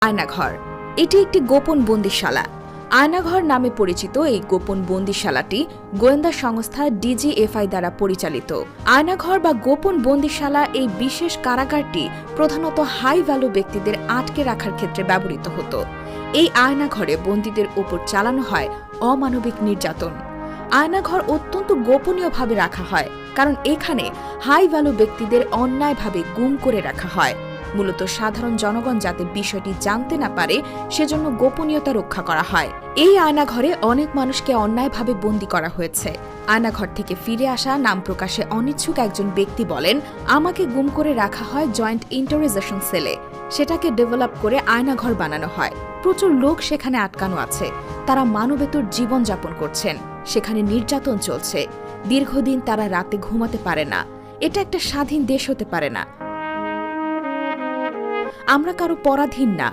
আয়নাঘর এটি একটি গোপন বন্দিশালা। আয়নাঘর নামে পরিচিত এই গোপন বন্দিশালাটি গোয়েন্দা সংস্থা ডিজিএফআই দ্বারা পরিচালিত। আয়নাঘর বা গোপন বন্দিশালা এই বিশেষ কারাগারটি প্রধানত হাই ভ্যালু ব্যক্তিদের আটকে রাখার ক্ষেত্রে ব্যবহৃত হতো। এই আয়নাঘরে বন্দীদের উপর চালানো হয় অমানবিক নির্যাতন। আয়নাঘর অত্যন্ত গোপনীয়ভাবে রাখা হয়, কারণ এখানে হাই ভ্যালু ব্যক্তিদের অন্যায়ভাবে গুম করে রাখা হয়। মূলত সাধারণ জনগণ যাতে বিষয়টি জানতে না পারে সেজন্য গোপনীয়তা রক্ষা করা হয়। এই আয়নাঘরে অনেক মানুষকে অন্যায়ভাবে বন্দী করা হয়েছে। আয়নাঘর থেকে ফিরে আসা নাম প্রকাশে অনিচ্ছুক একজন ব্যক্তি বলেন, আমাকে গুম করে রাখা হয় জয়েন্ট ইন্টারোগেশন সেলে। সেটাকে ডেভেলপ করে আয়নাঘর বানানো হয়। প্রচুর লোক সেখানে আটকানো আছে। তারা মানবেতর জীবনযাপন করছেন। সেখানে নির্যাতন চলছে। দীর্ঘদিন তারা রাতে ঘুমাতে পারে না। এটা একটা স্বাধীন দেশ হতে পারে না। আমরা কারো পরাধীন না।